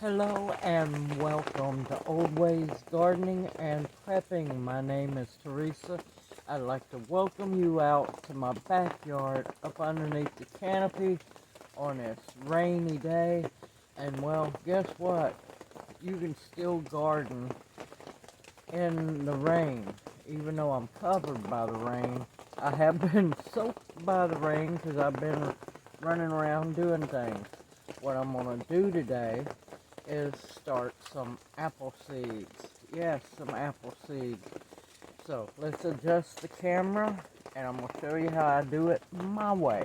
Hello and welcome to Old Ways Gardening and Prepping. My name is Teresa. I'd like to welcome you out to my backyard up underneath the canopy on this rainy day. And well, guess what? You can still garden in the rain. Even though I'm covered by the rain, I have been soaked by the rain because I've been running around doing things. What I'm going to do today is start some apple seeds. Yes, some apple seeds. So let's adjust the camera and I'm going to show you how I do it my way.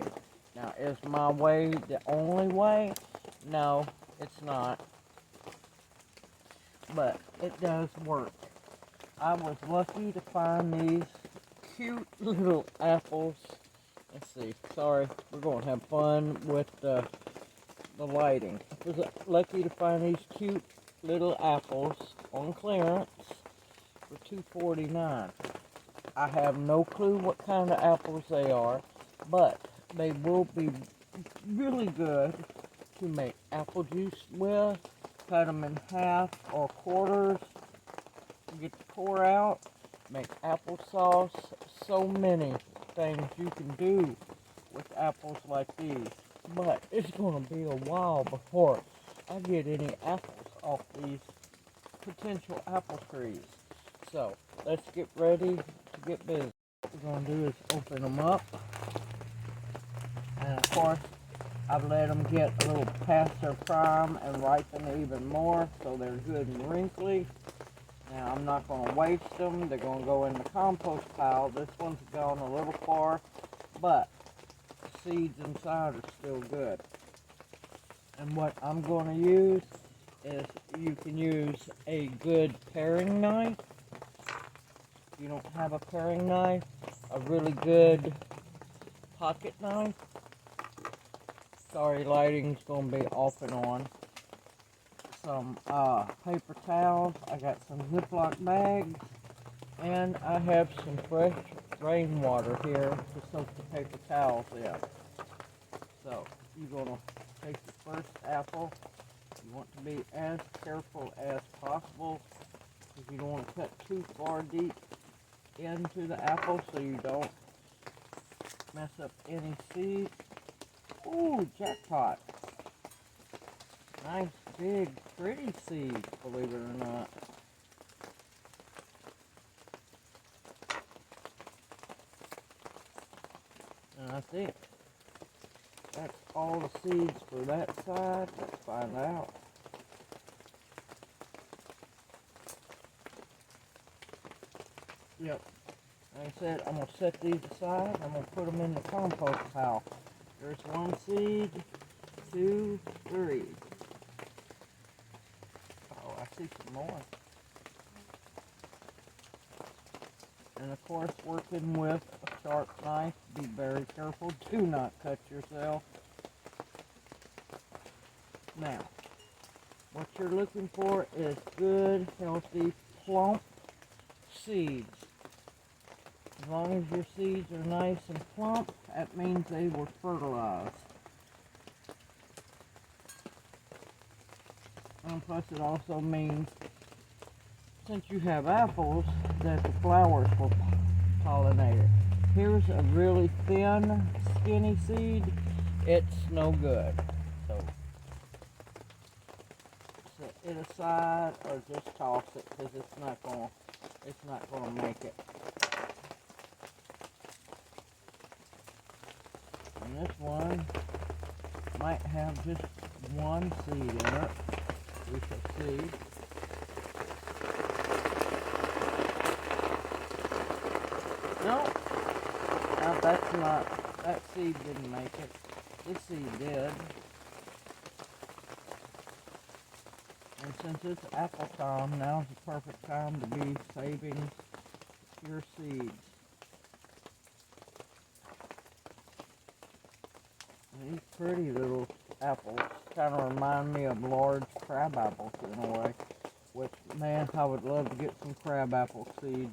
Now, is my way the only way? No, it's not. But it does work. I was lucky to find these cute little apples. Let's see. Sorry, we're going to have fun with the lighting. I was lucky to find these cute little apples on clearance for $2.49. I have no clue what kind of apples they are, but they will be really good to make apple juice with. Cut them in half or quarters, get the core out, make applesauce. So many things you can do with apples like these. But it's going to be a while before I get any apples off these potential apple trees. So let's get ready to get busy. What we're going to do is open them up. And of course, I've let them get a little past their prime and ripen even more so they're good and wrinkly. Now I'm not going to waste them. They're going to go in the compost pile. This one's gone a little far, but seeds inside are still good. And what I'm going to use is, you can use a good paring knife. If you don't have a paring knife, a really good pocket knife. Sorry, lighting's going to be off and on. Some paper towels. I got some Ziploc bags, and I have some fresh rainwater here to soak the paper towels in. So, you're going to take the first apple. You want to be as careful as possible because you don't want to cut too far deep into the apple so you don't mess up any seeds. Ooh, jackpot. Nice, big, pretty seeds, believe it or not. And I think that's all the seeds for that side. Let's find out. Yep. Like I said, I'm going to set these aside. I'm going to put them in the compost pile. There's one seed, 2, 3. Oh, I see some more. And of course, working with a sharp knife, be very careful. Do not cut yourself. Now, what you're looking for is good, healthy, plump seeds. As long as your seeds are nice and plump, that means they were fertilized. And plus it also means, since you have apples, that the flowers will pollinate it. Here's a really thin, skinny seed. It's no good. So set it aside or just toss it because it's not gonna make it. And this one might have just one seed in it. We shall see. No, now that's not, that seed didn't make it. This seed did. And since it's apple time, now's the perfect time to be saving your seeds. These pretty little apples kind of remind me of large crab apples in a way. Which, man, I would love to get some crab apple seeds.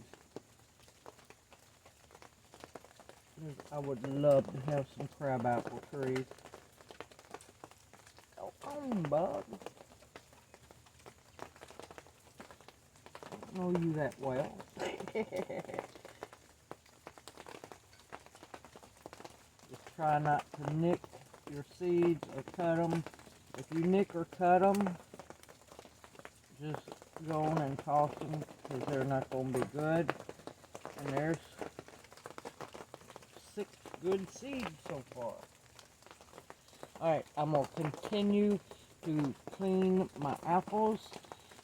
I would love to have some crab apple trees. Come on, bud. don't know you that well. Just try not to nick your seeds or cut them. If you nick or cut them, just go on and toss them because they're not going to be good. And there's 6 good seeds so far. Alright, I'm going to continue to clean my apples,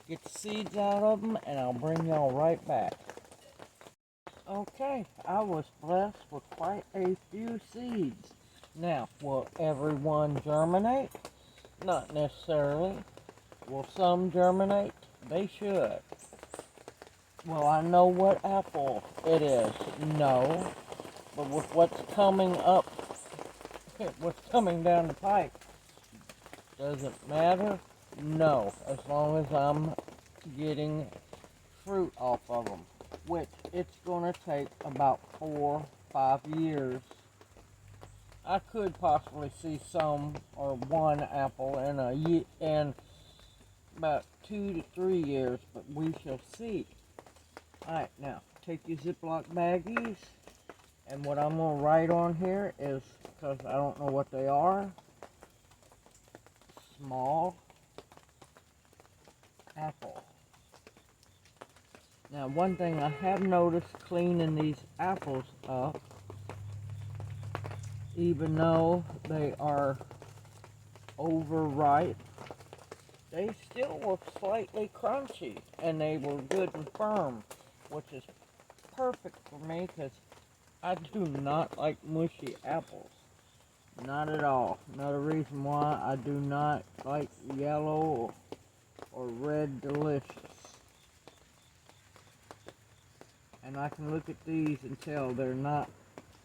get the seeds out of them, and I'll bring y'all right back. Okay, I was blessed with quite a few seeds. Now, will everyone germinate? Not necessarily. Will some germinate? They should. Will I know what apple it is? No. But with what's coming up, what's coming down the pipe, does it matter? No. As long as I'm getting fruit off of them, which it's going to take about 4 or 5 years. I could possibly see some or one apple in about 2 to 3 years, but we shall see. Alright, now take your Ziploc baggies, and what I'm going to write on here is, because I don't know what they are, small apple. Now, one thing I have noticed cleaning these apples up, even though they are overripe, they still were slightly crunchy, and they were good and firm, which is perfect for me because I do not like mushy apples. Not at all. Another reason why I do not like yellow or red delicious. And I can look at these and tell they're not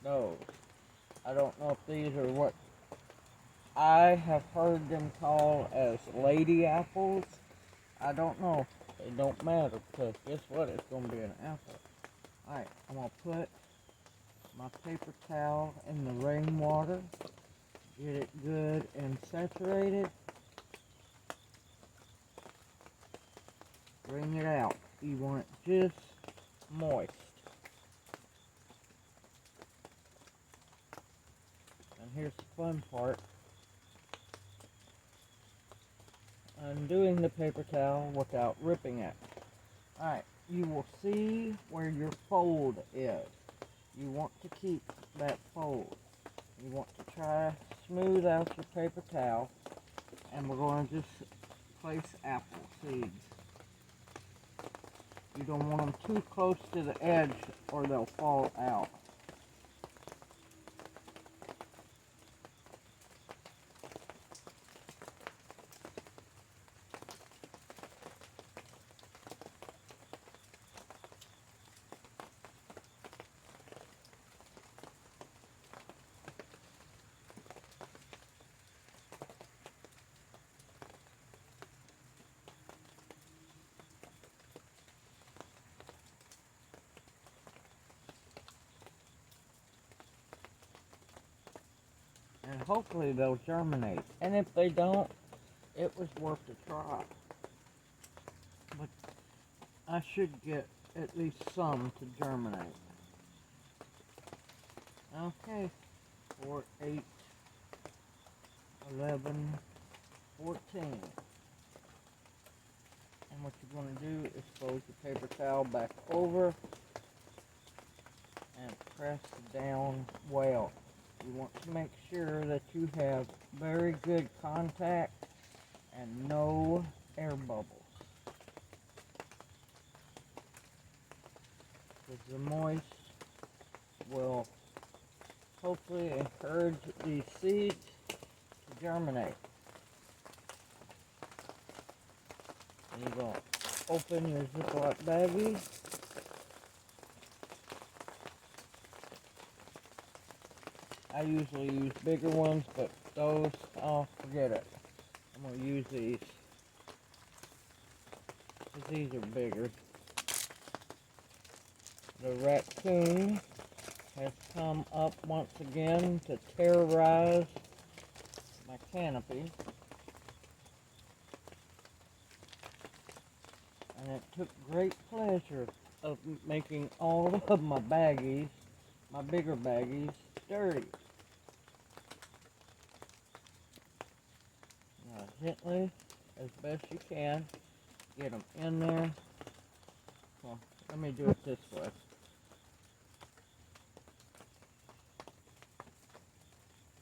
those. I don't know if these are what I have heard them called as lady apples. I don't know. They don't matter because guess what? It's going to be an apple. Alright, I'm going to put my paper towel in the rainwater. Get it good and saturated. Bring it out. You want it just moist. And here's the fun part. Undoing the paper towel without ripping it. Alright, you will see where your fold is. You want to keep that fold. You want to try to smooth out your paper towel, and we're going to just place apple seeds. You don't want them too close to the edge or they'll fall out. And hopefully they'll germinate. And if they don't, it was worth a try. But I should get at least some to germinate. Okay, 4, 8, 11, 14. And what you're going to do is fold the paper towel back over and press down well. You want to make sure that you have very good contact and no air bubbles. Because the moist will hopefully encourage these seeds to germinate. And you're going to open your Ziploc baggie. I usually use bigger ones, but those, oh, forget it. I'm going to use these, because these are bigger. The raccoon has come up once again to terrorize my canopy. and it took great pleasure of making all of my baggies, my bigger baggies, dirty. Now gently, as best you can, get them in there. Well, let me do it this way.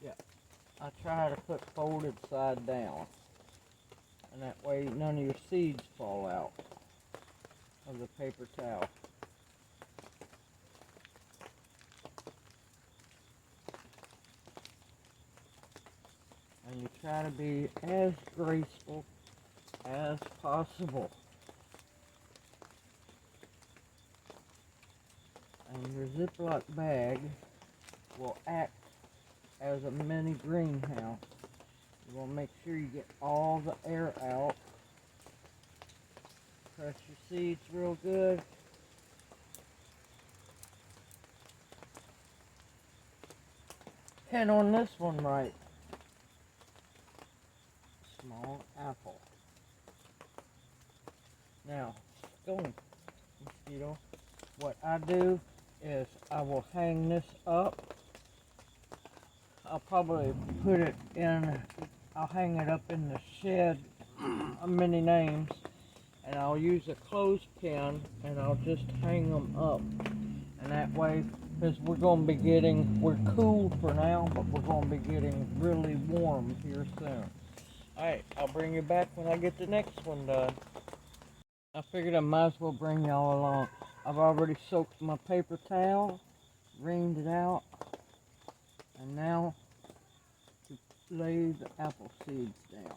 Yeah, I try to put folded side down, and that way none of your seeds fall out of the paper towel. And you try to be as graceful as possible. And your Ziploc bag will act as a mini greenhouse. You want to make sure you get all the air out. Press your seeds real good. And on this one, right, small apple. Now, going mosquito, what I do is I will hang this up. I'll probably put it in, I'll hang it up in the shed, many names, and I'll use a clothespin and I'll just hang them up. And that way, because we're going to be getting, we're cool for now, but we're going to be getting really warm here soon. Alright, I'll bring you back when I get the next one done. I figured I might as well bring y'all along. I've already soaked my paper towel, wringed it out, and now to lay the apple seeds down.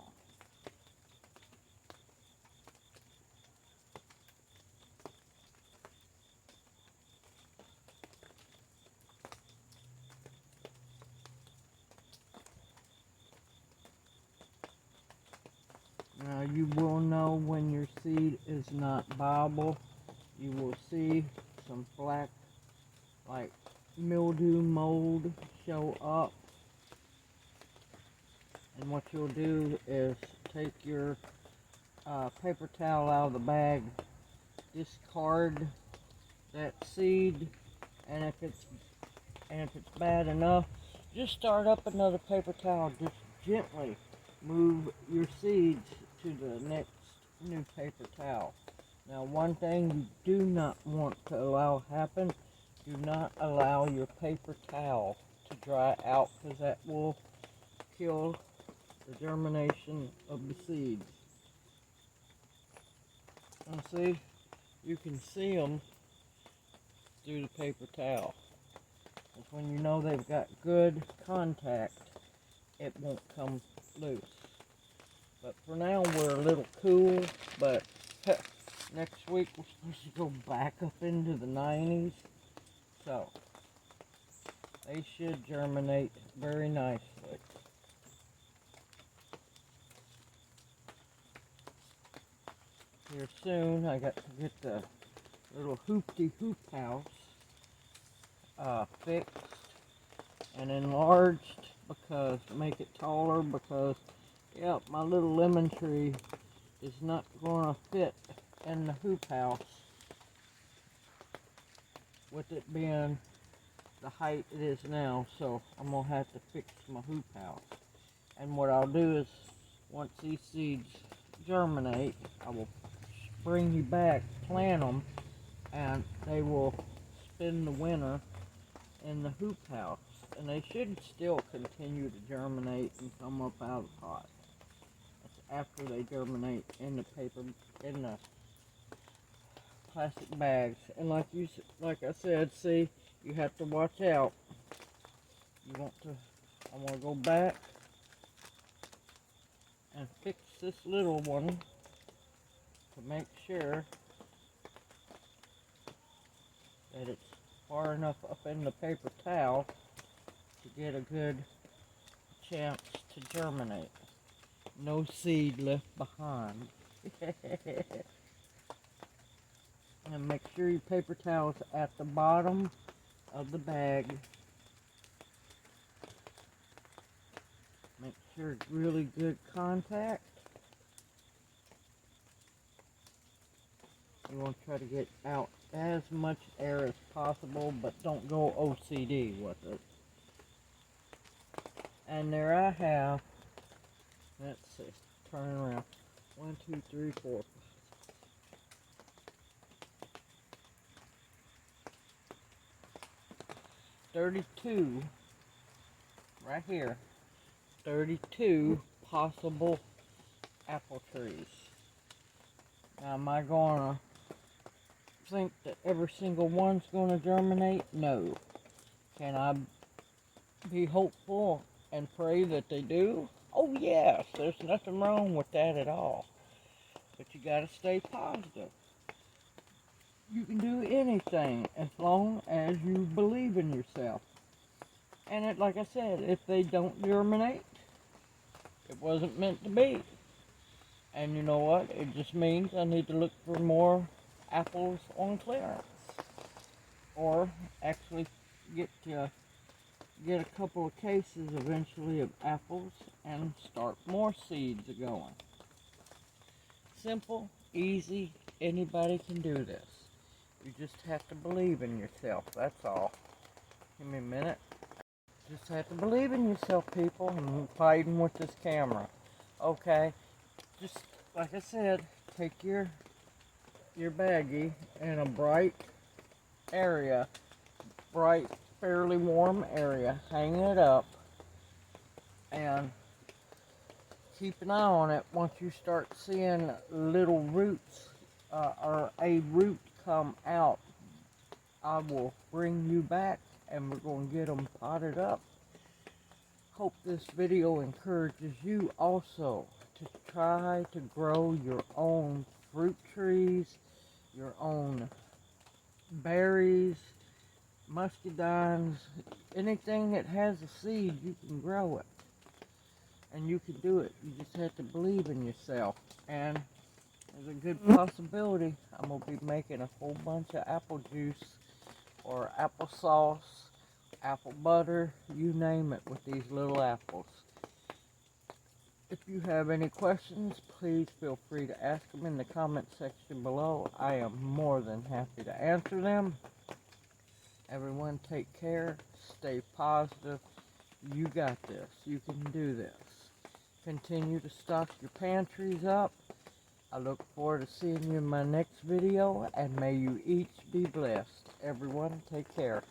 Now you will know when your seed is not viable. You will see some black, like mildew, mold show up. And what you'll do is take your paper towel out of the bag, discard that seed, and if it's bad enough, just start up another paper towel. Just gently move your seeds to the next new paper towel. Now, one thing you do not want to allow happen, do not allow your paper towel to dry out, because that will kill the germination of the seeds. And see, you can see them through the paper towel. Because when you know they've got good contact, it won't come loose. But for now, we're a little cool, but next week we're supposed to go back up into the 90s. So, they should germinate very nicely. Here soon, I got to get the little hoop-de-hoop house fixed and enlarged, because to make it taller, because yep, my little lemon tree is not going to fit in the hoop house with it being the height it is now. So I'm going to have to fix my hoop house. And what I'll do is, once these seeds germinate, I will bring you back, plant them, and they will spend the winter in the hoop house. And they should still continue to germinate and come up out of the pot. That's after they germinate in the paper, in the plastic bags. And like I said, see, you have to watch out. I want to go back and fix this little one to make sure that it's far enough up in the paper towel to get a good chance to germinate. No seed left behind. And make sure your paper towel's at the bottom of the bag. Make sure it's really good contact. You want to try to get out as much air as possible, but don't go OCD with it. And there I have, let's see, turn around. 1, 2, 3, 4, 32 right here. 32 possible apple trees. Now, am I gonna think that every single one's gonna germinate? No. Can I be hopeful and pray that they do? Oh yes, there's nothing wrong with that at all. But you gotta stay positive. You can do anything as long as you believe in yourself. And like I said, if they don't germinate, it wasn't meant to be. And you know what? It just means I need to look for more apples on clearance. Or actually get a couple of cases eventually of apples and start more seeds going. Simple, easy, anybody can do this. You just have to believe in yourself, that's all. Give me a minute. Just have to believe in yourself, people. I'm fighting with this camera. Okay, just like I said, take your baggie in a bright area, bright, fairly warm area, hang it up, and keep an eye on it. Once you start seeing little roots or a root come out, I will bring you back and we're going to get them potted up. Hope this video encourages you also to try to grow your own fruit trees, your own berries, muscadines, anything that has a seed, you can grow it. And you can do it. You just have to believe in yourself. And there's a good possibility I'm going to be making a whole bunch of apple juice or applesauce, apple butter, you name it, with these little apples. If you have any questions, please feel free to ask them in the comment section below. I am more than happy to answer them. Everyone take care, stay positive. You got this. You can do this. Continue to stock your pantries up. I look forward to seeing you in my next video, and may you each be blessed. Everyone, take care.